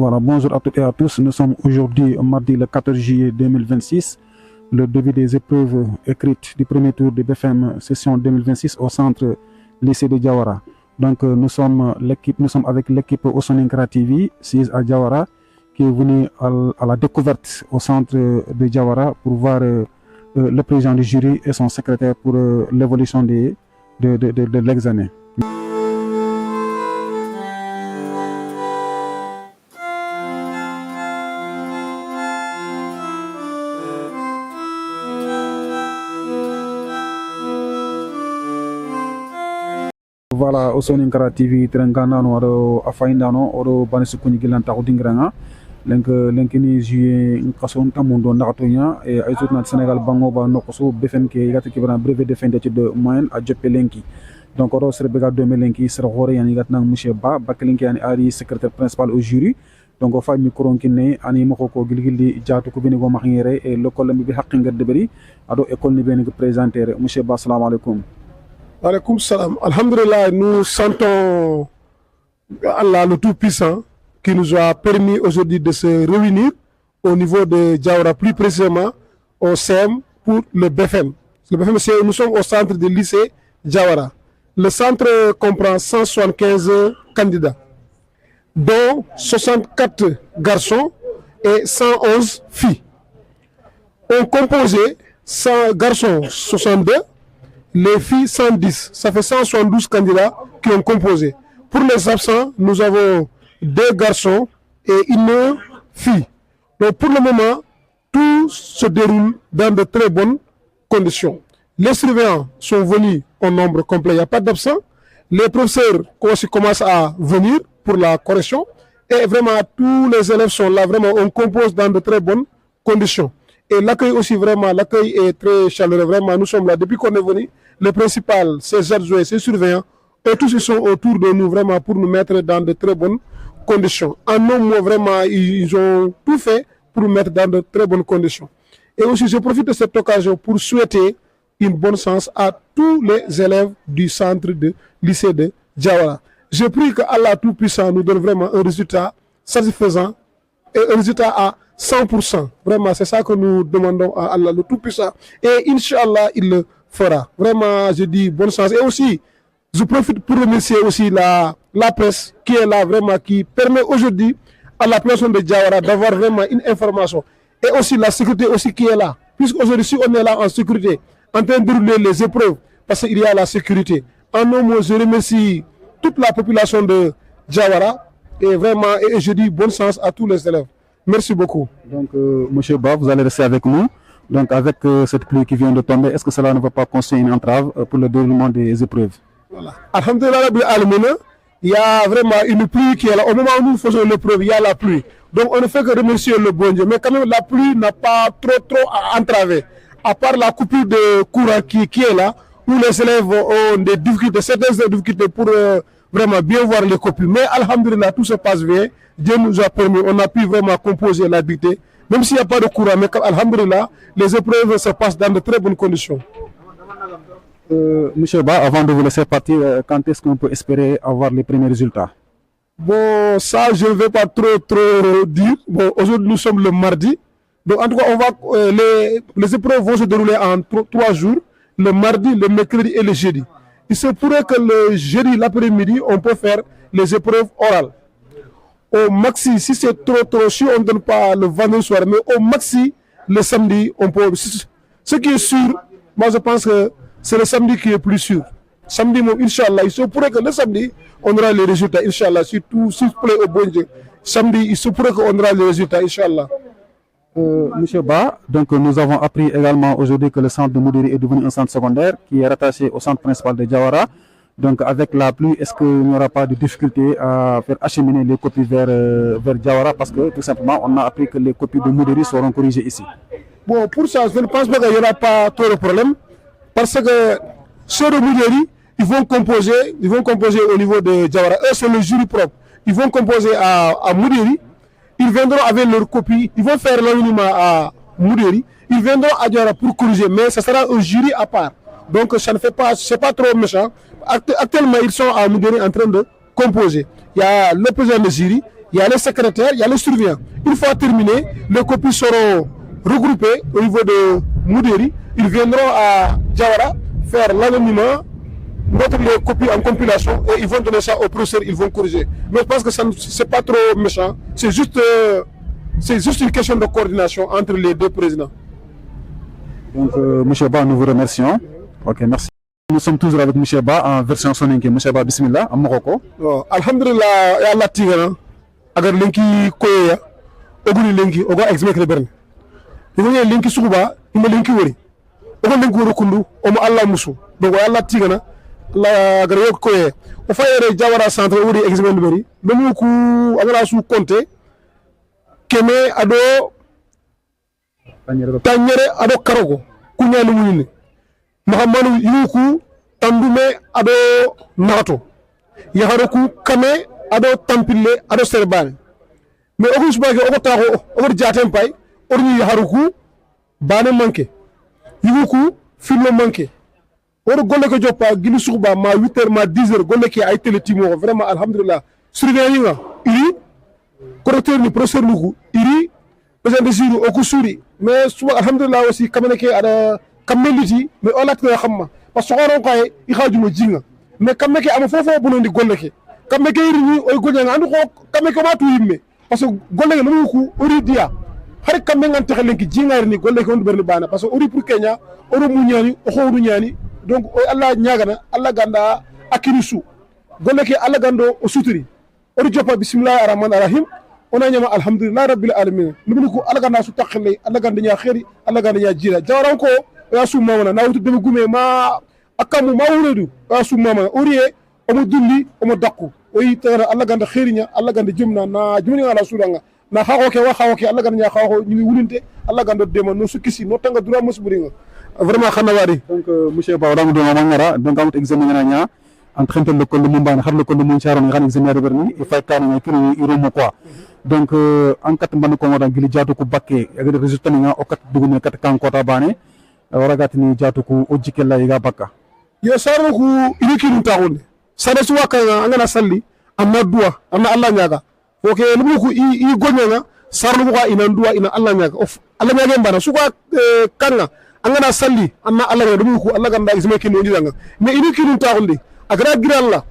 Voilà, bonjour à toutes et à tous. Nous sommes aujourd'hui mardi le 14 juillet 2026. Le début des épreuves écrites du premier tour de BFM session 2026 au centre lycée de Diawara. Donc nous sommes avec l'équipe Osoningra TV, 6 à Diawara, qui est venue à la découverte au centre de Diawara pour voir le président du jury et son secrétaire pour l'évolution de l'examen. Voilà, Osoningra TV Trengano ado afaindano oro banisukuni gilanta odingranga lenkini juillet kason tamundo nakatonya et aizot na Sénégal bango ba nokoso BFM ke yata kibran brevet de fin d'études moyenne a joppe lenki donc oro serbega 2000 lenki ser hore yani gatna monsieur Ba baklenki yani ari secrétaire principal au jury donc fa micro kinne ani mako ko gilgildi jaatu ko bini go maxngere et l'école bi haqqinga deberi ado école ni ben présenter monsieur Ba assalamu alaykum. Alaikum salam. Alhamdulillah, nous sentons Allah le Tout-Puissant qui nous a permis aujourd'hui de se réunir au niveau de Diawara, plus précisément au CEM pour le BFM. Le BFM, nous sommes au centre du lycée Diawara. Le centre comprend 175 candidats, dont 64 garçons et 111 filles. On composait 100 garçons 62, les filles 110, ça fait 172 candidats qui ont composé. Pour les absents, nous avons 2 garçons et une fille. Donc pour le moment, tout se déroule dans de très bonnes conditions. Les surveillants sont venus au nombre complet, il n'y a pas d'absents. Les professeurs aussi commencent à venir pour la correction. Et vraiment, tous les élèves sont là, vraiment, on compose dans de très bonnes conditions. Et l'accueil aussi, vraiment, l'accueil est très chaleureux. Vraiment, nous sommes là depuis qu'on est venu. Le principal, ses adjoints, ses surveillants, et tous ils sont autour de nous vraiment pour nous mettre dans de très bonnes conditions. En un mot, vraiment, ils ont tout fait pour nous mettre dans de très bonnes conditions. Et aussi, je profite de cette occasion pour souhaiter une bonne chance à tous les élèves du centre de lycée de Diawara. Je prie que Allah Tout-Puissant nous donne vraiment un résultat satisfaisant et un résultat à 100%. Vraiment, c'est ça que nous demandons à Allah le Tout-Puissant. Et Inch'Allah, il le fera. Vraiment, je dis bonne chance. Et aussi, je profite pour remercier aussi la presse qui est là, vraiment, qui permet aujourd'hui à la personne de Diawara d'avoir vraiment une information. Et aussi la sécurité aussi qui est là. Puisqu'aujourd'hui, si on est là en sécurité, en train de rouler les épreuves, parce qu'il y a la sécurité. En un mot, je remercie toute la population de Diawara. Et vraiment, et je dis bonne chance à tous les élèves. Merci beaucoup. Donc, monsieur Ba, vous allez rester avec nous. Donc, avec cette pluie qui vient de tomber, est-ce que cela ne va pas constituer une entrave pour le déroulement des épreuves? Voilà. Alhamdulillah, il y a vraiment une pluie qui est là. Au moment où nous faisons l'épreuve, il y a la pluie. Donc, on ne fait que remercier le bon Dieu. Mais quand même, la pluie n'a pas trop à entraver. À part la coupure de courant qui est là, où les élèves ont des difficultés, certaines difficultés pour vraiment bien voir les copies. Mais alhamdulillah, tout se passe bien. Dieu nous a permis, on a pu vraiment composer la dictée. Même s'il n'y a pas de courant, mais alhamdulillah, les épreuves se passent dans de très bonnes conditions. Monsieur Ba, avant de vous laisser partir, quand est-ce qu'on peut espérer avoir les premiers résultats? Bon, ça, je ne vais pas trop dire. Bon, aujourd'hui, nous sommes le mardi. Donc, en tout cas, les épreuves vont se dérouler en 3 jours. Le mardi, le mercredi et le jeudi. Il se pourrait que le jeudi, l'après-midi, on peut faire les épreuves orales. Au maxi, si c'est trop, si on ne donne pas le vendredi soir, mais au maxi, le samedi, on peut. Ce qui est sûr, moi je pense que c'est le samedi qui est plus sûr. Samedi, Inch'Allah, il se pourrait que le samedi, on aura les résultats, Inch'Allah, si tout s'il plaît au bon Dieu. Samedi, il se pourrait qu'on aura les résultats, Inch'Allah. Monsieur Ba, donc nous avons appris également aujourd'hui que le centre de Moudiri est devenu un centre secondaire qui est rattaché au centre principal de Diawara. Donc avec la pluie, est-ce qu'il n'y aura pas de difficulté à faire acheminer les copies vers Diawara? Parce que tout simplement, on a appris que les copies de Moudiri seront corrigées ici. Bon, pour ça, je ne pense pas qu'il n'y aura pas trop de problème. Parce que ceux de Moudiri, ils vont composer au niveau de Diawara. Eux, c'est le jury propre. Ils vont composer à Moudiri. Ils viendront avec leurs copies. Ils vont faire l'anonymat à Moudiri. Ils viendront à Diawara pour corriger. Mais ce sera un jury à part. Donc, ça ne fait pas, c'est pas trop méchant. Actuellement, ils sont à Moudiri en train de composer. Il y a le président de jury, il y a les secrétaires, il y a les surveillants. Une fois terminé, les copies seront regroupées au niveau de Moudéri. Ils viendront à Diawara faire l'anonymat, mettre les copies en compilation et ils vont donner ça au professeur, ils vont corriger. Mais je pense que ce n'est pas trop méchant, c'est juste une question de coordination entre les deux présidents. Donc, M. Ba, nous vous remercions. Ok, merci. Nous sommes toujours avec M. Ba en version soninké. M. Ba, bismillah, à Morocco. Alhamdulillah, ya Allah tigana. Agar linki koya, oguni linki, oga exmek le berne. Igonye linki sukuba, ima linki wori. Oga linki wori kundu, omo Allah musu. Donc, ya Allah tigana, la agar yok koye. O fayere Diawara centre wori exmek le beri. Bemu ku, agara su compte, keme ado, tanyere ado karoko, kunya lumuni. Mahamanu yuku tandume ado nato yaharuku kame ado tampille ado serbane mais ogu subake ogo taxo ogo jatem pay orni yaharuku bane manke yuku filmo manke or golle ko joppa gilu suba ma 8h ma 10h golle ki ay tele timo vraiment alhamdulillah surveillant nga iri correcteur ni professeur luku iri président de siru oku suri mais suba alhamdulillah aussi kamene ke ada kameliti mais o lat nga xamma parce que xoron koy i xajuma jinga mais kamé ke am fofo bu ndi golle ke kamé ke iri oy golle nga andu ko kamé ko ma tu yimme parce que golle nga namu ko ori dia har kamé nga taxalen ki jinga ni golle ko ndu berni bana parce que ori pour Kenya oro mu ñani o xowru ñani donc o Allah ñagana Allah ganda akirisu golle ke Allah gando o suturi ori jopa bismillahir rahmanir rahim ona ñama alhamdulillah rabbil alamin lu ko Allah ganda su taxale Allah ganda ñaa xéri Allah ganda ñaa jira jawaran ko ya su mama na wutu deme gume ma akamu ma wuredu ya su mama oriye omo dulli omo dakku oyi tara Allah ganda khirinya Allah ganda jumna na jumni ala suranga na xaxo ke wa xaxo ke Allah ganda nya xaxo ñu wulunte Allah ganda dema no sukisi no tanga dura musburinga vraiment xana wari donc monsieur Ba wala mu do ngara donc amut examen ngana nya en train de le ko mu mbana xar le ko mu charon ngana examen reberni il fay tan ngay kiri iromo quoi donc en kat mban ko ngodan gili jatu ko bakke ak résultat nga o kat dugune kat kan kota bane waragatini jatuku o jikella yiga bakka yo sarno ku ilikiru taxunde sare suwa kanga angana salli amma duwa amma Allah nyaga oke lubu ku i gonya sarno ko ina duwa ina Allah nyaga of Allah nyaga mbana suka kanga angana salli amma Allah nyaga lubu ku Allah ganda isme kino njanga mais ilikiru taxunde agra giralla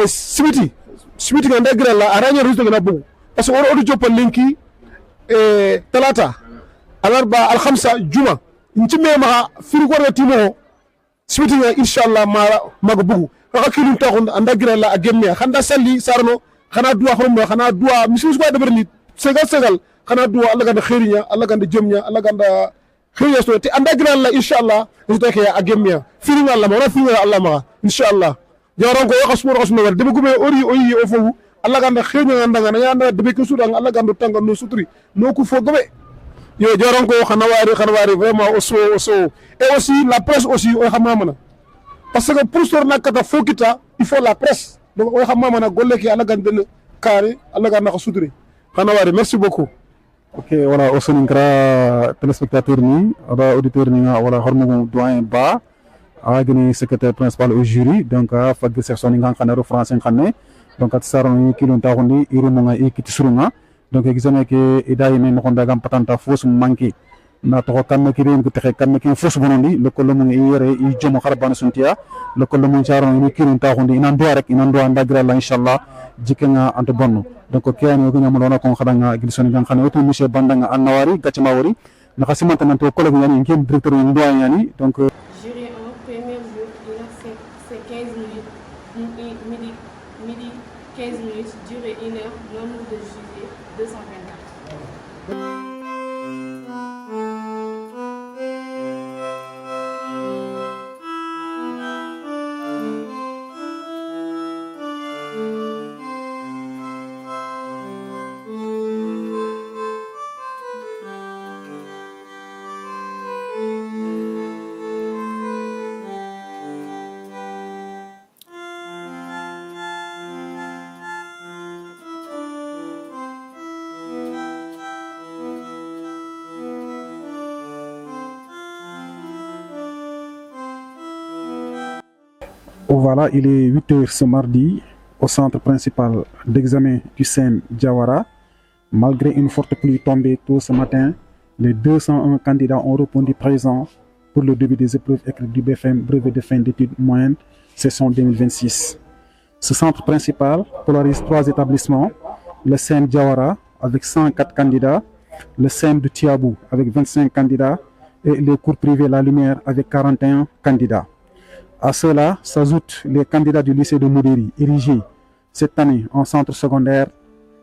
simiti nganda giralla aranya rusto ngana bugu parce que oro jopal linki talata alarba alkhamsa juma nchime ma frigo re timo smitinga inshallah maga bugu hakilun taxon anda giralla agemme khanda salli sarno khana duwa khormo khana duwa misus ko deberni segal khana duwa Allah ganda khairinya Allah ganda jomnya Allah ganda khairiya so te anda giralla inshallah to ke agemme firinga Allah ma firinga Allah ma inshallah jaron ko khasmo war debe gume ori oyi o fofu Allah ganda khairinya nganda ngana debe ko sudan Allah ganda tanga no suturi no ku fo gobe yo joron ko xana wari vraiment oso et aussi la presse aussi o xamama parce que pour sur nakata fokita il faut la presse donc o xamama golle ki ala gandel kare ala ganna ko sudri xana wari merci beaucoup ok voilà o sonin kra téléspectateur ni aba auditeur ni nga wala hormo doyen Ba agni secrétaire principal au jury donc fag section nga xana français xane donc at saron kilon taxundi irumo nga ikiti surunga donc examen ke idayi me mo konda gam patanta fos manki na to kan ki rem ko texe kan ki fos bonondi le ko mo yere i jomo xarbana suntiya le ko mo charon ni kirin ta xondi ina ndo rek ina ndo anda gra la inshallah jikenga ante bonno donc ko yani ko nyamo lona ko xadanga gilsoni gan xane wotu monsieur bandanga annawari gatcha mawari na xasimanta nan to collègue yani ngem directeur ndo yani donc jury 1 premier jour c'est 15 minutes midi 15 minutes durée 1 heure nombre de jurés 224. Voilà, il est 8h ce mardi au centre principal d'examen du CEM Diawara. Malgré une forte pluie tombée tôt ce matin, les 201 candidats ont répondu présents pour le début des épreuves écrites du BFM, brevet de fin d'études moyennes, session 2026. Ce centre principal polarise 3 établissements, le CEM Diawara avec 104 candidats, le CEM de Tiabou avec 25 candidats et les cours privés La Lumière avec 41 candidats. À cela s'ajoutent les candidats du lycée de Moudéri, érigé cette année en centre secondaire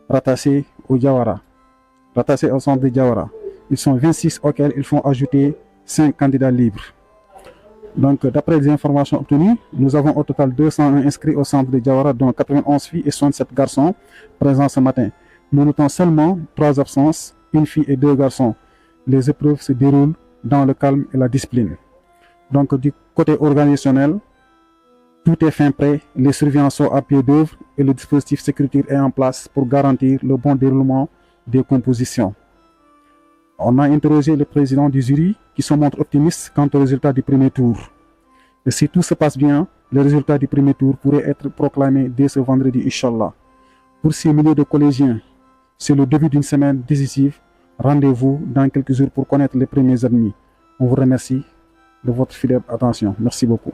rattaché au Diawara, rattaché au centre de Diawara. Ils sont 26 auxquels il faut ajouter 5 candidats libres. Donc, d'après les informations obtenues, nous avons au total 201 inscrits au centre de Diawara, dont 91 filles et 67 garçons présents ce matin. Nous notons seulement 3 absences, une fille et 2 garçons. Les épreuves se déroulent dans le calme et la discipline. Donc, du côté organisationnel, tout est fin prêt, les surveillants sont à pied d'œuvre et le dispositif sécuritaire est en place pour garantir le bon déroulement des compositions. On a interrogé le président du jury qui se montre optimiste quant au résultat du premier tour. Et si tout se passe bien, le résultat du premier tour pourrait être proclamé dès ce vendredi, Inch'Allah. Pour ces milliers de collégiens, c'est le début d'une semaine décisive. Rendez-vous dans quelques jours pour connaître les premiers admis. On vous remercie de votre fidèle attention. Merci beaucoup.